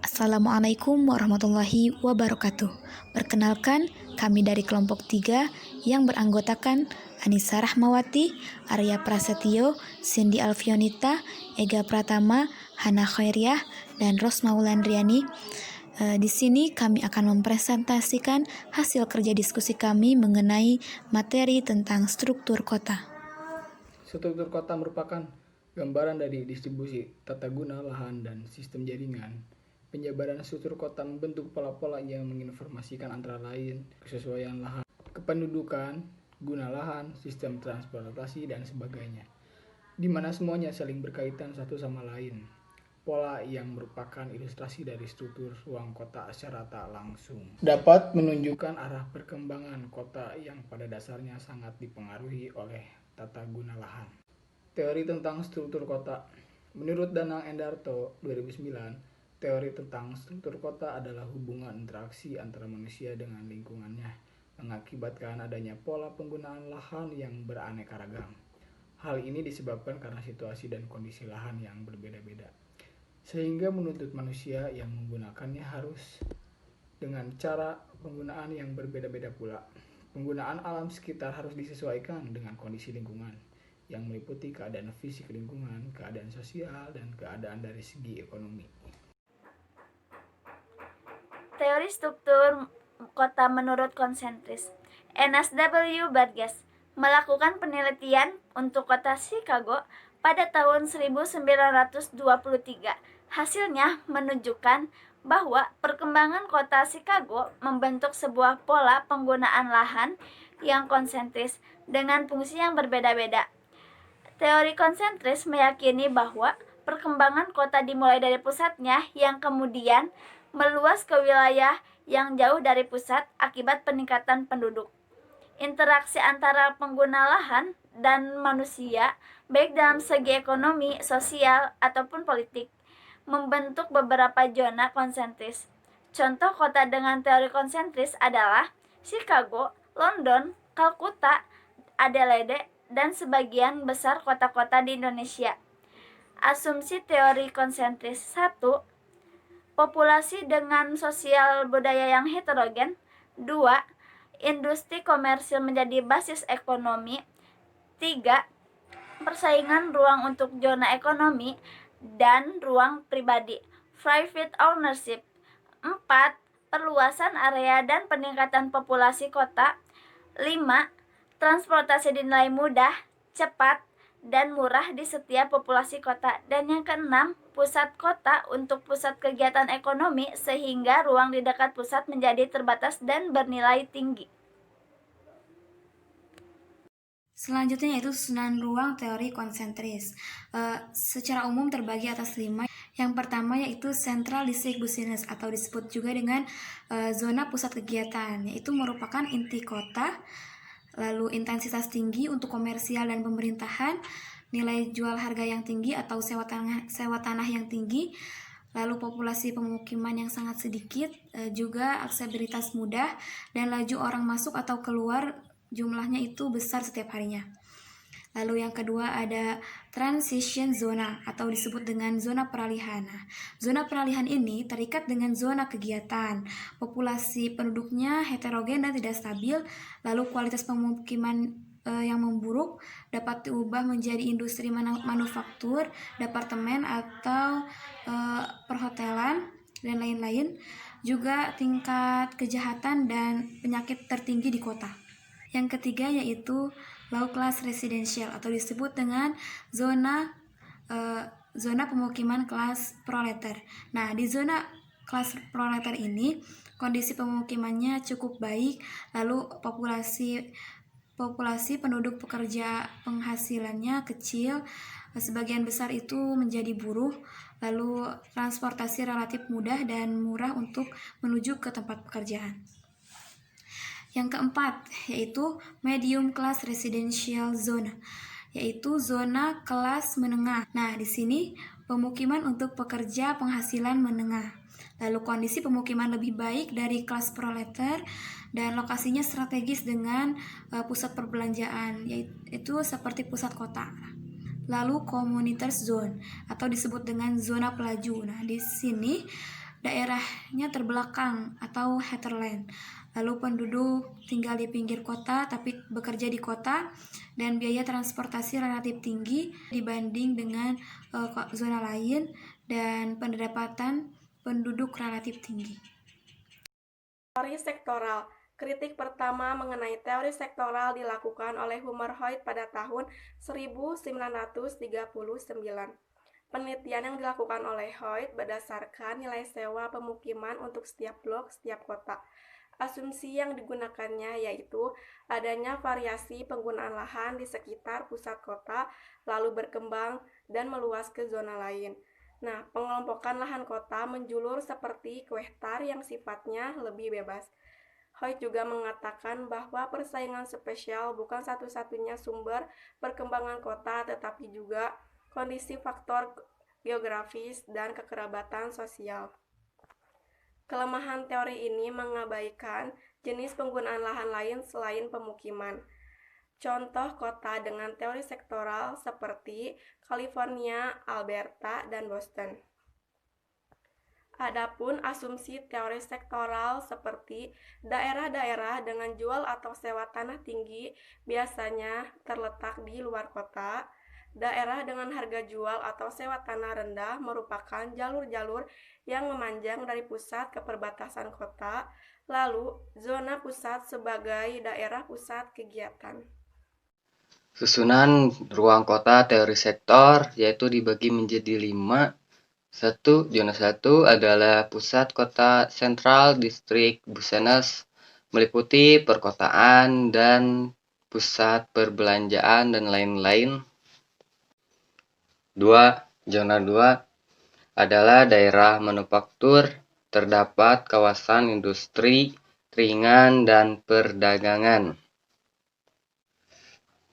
Assalamualaikum warahmatullahi wabarakatuh. Perkenalkan, kami dari kelompok 3 yang beranggotakan Anissa Rahmawati, Arya Prasetyo, Cindy Alfionita, Ega Pratama, Hana Khairiah, dan Rosma Wulandriani. Di sini kami akan mempresentasikan hasil kerja diskusi kami mengenai materi tentang struktur kota. Struktur kota merupakan gambaran dari distribusi tata guna lahan dan sistem jaringan. Penjabaran struktur kota membentuk pola-pola yang menginformasikan antara lain kesesuaian lahan, kependudukan, guna lahan, sistem transportasi, dan sebagainya, di mana semuanya saling berkaitan satu sama lain. Pola yang merupakan ilustrasi dari struktur ruang kota secara tak langsung dapat menunjukkan arah perkembangan kota yang pada dasarnya sangat dipengaruhi oleh tata guna lahan. Teori tentang struktur kota. Menurut Danang Endarto 2009, teori tentang struktur kota adalah hubungan interaksi antara manusia dengan lingkungannya, mengakibatkan adanya pola penggunaan lahan yang beraneka ragam. Hal ini disebabkan karena situasi dan kondisi lahan yang berbeda-beda, sehingga menuntut manusia yang menggunakannya harus dengan cara penggunaan yang berbeda-beda pula. Penggunaan alam sekitar harus disesuaikan dengan kondisi lingkungan, yang meliputi keadaan fisik lingkungan, keadaan sosial, dan keadaan dari segi ekonomi. Teori struktur kota menurut konsentris. Ernest W. Burgess melakukan penelitian untuk kota Chicago pada tahun 1923. Hasilnya menunjukkan bahwa perkembangan kota Chicago membentuk sebuah pola penggunaan lahan yang konsentris dengan fungsi yang berbeda-beda. Teori konsentris meyakini bahwa perkembangan kota dimulai dari pusatnya yang kemudian meluas ke wilayah yang jauh dari pusat akibat peningkatan penduduk. Interaksi antara pengguna lahan dan manusia, baik dalam segi ekonomi, sosial, ataupun politik, membentuk beberapa zona konsentris. Contoh kota dengan teori konsentris adalah Chicago, London, Kalkuta, Adelaide, dan sebagian besar kota-kota di Indonesia. Asumsi teori konsentris 1. Populasi dengan sosial budaya yang heterogen. 2. Industri komersil menjadi basis ekonomi. 3. Persaingan ruang untuk zona ekonomi dan ruang pribadi, private ownership. 4. Perluasan area dan peningkatan populasi kota. 5. Transportasi dinilai mudah, cepat, dan murah di setiap populasi kota. Dan yang keenam, pusat kota untuk pusat kegiatan ekonomi sehingga ruang di dekat pusat menjadi terbatas dan bernilai tinggi. Selanjutnya yaitu susunan ruang teori konsentris. Secara umum terbagi atas 5. Yang pertama yaitu Central District Business atau disebut juga dengan zona pusat kegiatan, yaitu merupakan inti kota, lalu intensitas tinggi untuk komersial dan pemerintahan, nilai jual harga yang tinggi atau sewa tanah yang tinggi, lalu populasi pemukiman yang sangat sedikit, juga aksesibilitas mudah, dan laju orang masuk atau keluar jumlahnya itu besar setiap harinya. Lalu yang kedua ada transition zona atau disebut dengan zona peralihan. Nah, zona peralihan ini terikat dengan zona kegiatan. Populasi penduduknya heterogen dan tidak stabil, lalu kualitas pemukiman yang memburuk dapat diubah menjadi industri manufaktur, departemen atau perhotelan dan lain-lain. Juga tingkat kejahatan dan penyakit tertinggi di kota. Yang ketiga yaitu low class residential atau disebut dengan zona pemukiman kelas proletar. Nah, di zona kelas proletar ini kondisi pemukimannya cukup baik, lalu populasi penduduk pekerja penghasilannya kecil, sebagian besar itu menjadi buruh, lalu transportasi relatif mudah dan murah untuk menuju ke tempat pekerjaan. Yang keempat yaitu medium class residential zone, yaitu zona kelas menengah. Nah, di sini pemukiman untuk pekerja penghasilan menengah. Lalu kondisi pemukiman lebih baik dari kelas proletar dan lokasinya strategis dengan pusat perbelanjaan, yaitu seperti pusat kota. Lalu commuter zone atau disebut dengan zona pelaju. Nah, di sini daerahnya terbelakang atau hinterland. Lalu penduduk tinggal di pinggir kota tapi bekerja di kota, dan biaya transportasi relatif tinggi dibanding dengan zona lain, dan pendapatan penduduk relatif tinggi. Teori sektoral. Kritik pertama mengenai teori sektoral dilakukan oleh Hummerhoyd pada tahun 1939. Penelitian yang dilakukan oleh Hoyt berdasarkan nilai sewa pemukiman untuk setiap blok setiap kota. Asumsi yang digunakannya yaitu adanya variasi penggunaan lahan di sekitar pusat kota, lalu berkembang dan meluas ke zona lain. Nah, pengelompokan lahan kota menjulur seperti kuehtar yang sifatnya lebih bebas. Hoyt juga mengatakan bahwa persaingan spesial bukan satu-satunya sumber perkembangan kota, tetapi juga kondisi faktor geografis dan kekerabatan sosial. Kelemahan teori ini mengabaikan jenis penggunaan lahan lain selain pemukiman. Contoh kota dengan teori sektoral seperti California, Alberta, dan Boston. Adapun asumsi teori sektoral seperti daerah-daerah dengan jual atau sewa tanah tinggi biasanya terletak di luar kota. Daerah dengan harga jual atau sewa tanah rendah merupakan jalur-jalur yang memanjang dari pusat ke perbatasan kota, lalu zona pusat sebagai daerah pusat kegiatan. Susunan ruang kota teori sektor yaitu dibagi menjadi 5. 1. Zona 1 adalah pusat kota sentral distrik Business, meliputi perkotaan dan pusat perbelanjaan dan lain-lain. 2. Zona 2 adalah daerah manufaktur, terdapat kawasan industri, ringan, dan perdagangan.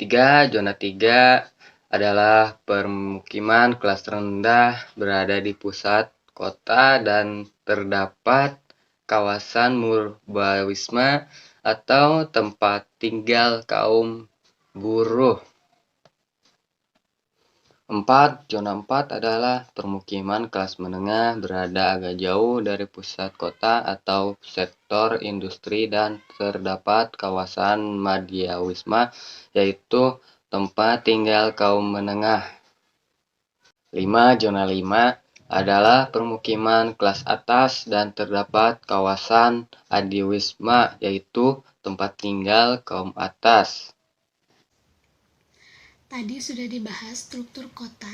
3. Zona 3 adalah permukiman kelas rendah berada di pusat kota dan terdapat kawasan murbawisma atau tempat tinggal kaum buruh. 4. Zona 4 adalah permukiman kelas menengah berada agak jauh dari pusat kota atau sektor industri dan terdapat kawasan madyawisma yaitu tempat tinggal kaum menengah. 5. Zona 5 adalah permukiman kelas atas dan terdapat kawasan adiwisma yaitu tempat tinggal kaum atas. Tadi sudah dibahas struktur kota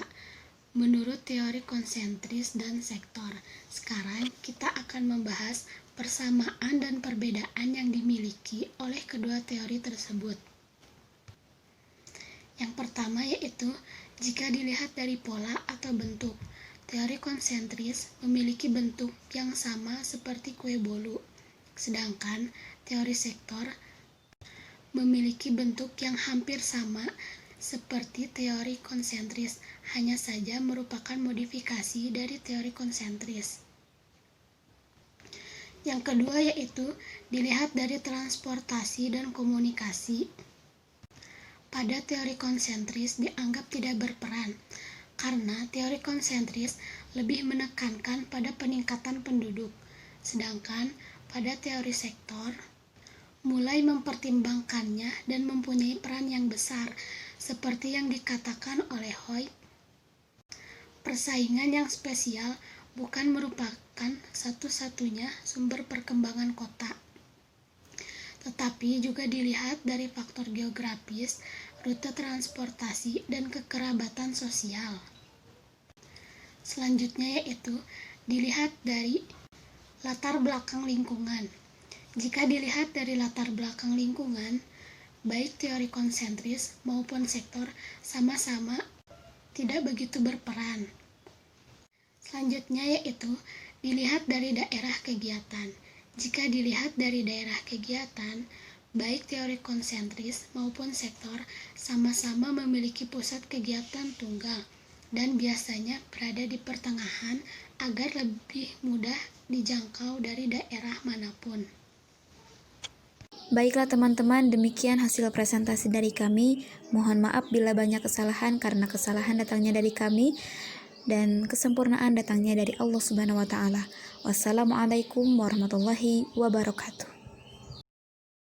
menurut teori konsentris dan sektor. Sekarang kita akan membahas persamaan dan perbedaan yang dimiliki oleh kedua teori tersebut. Yang pertama yaitu jika dilihat dari pola atau bentuk. Teori konsentris memiliki bentuk yang sama seperti kue bolu, sedangkan teori sektor memiliki bentuk yang hampir sama seperti teori konsentris, hanya saja merupakan modifikasi dari teori konsentris. Yang kedua yaitu dilihat dari transportasi dan komunikasi. Pada teori konsentris dianggap tidak berperan, karena teori konsentris lebih menekankan pada peningkatan penduduk, sedangkan pada teori sektor mulai mempertimbangkannya dan mempunyai peran yang besar, seperti yang dikatakan oleh Hoyt. Persaingan yang spesial bukan merupakan satu-satunya sumber perkembangan kota, tetapi juga dilihat dari faktor geografis, rute transportasi, dan kekerabatan sosial. Selanjutnya yaitu dilihat dari latar belakang lingkungan. Jika dilihat dari latar belakang lingkungan, baik teori konsentris maupun sektor sama-sama tidak begitu berperan. Selanjutnya yaitu dilihat dari daerah kegiatan. Jika dilihat dari daerah kegiatan, baik teori konsentris maupun sektor sama-sama memiliki pusat kegiatan tunggal dan biasanya berada di pertengahan agar lebih mudah dijangkau dari daerah manapun. Baiklah teman-teman, demikian hasil presentasi dari kami. Mohon maaf bila banyak kesalahan karena kesalahan datangnya dari kami. dan kesempurnaan datangnya dari Allah Subhanahu wa taala. Wassalamualaikum warahmatullahi wabarakatuh.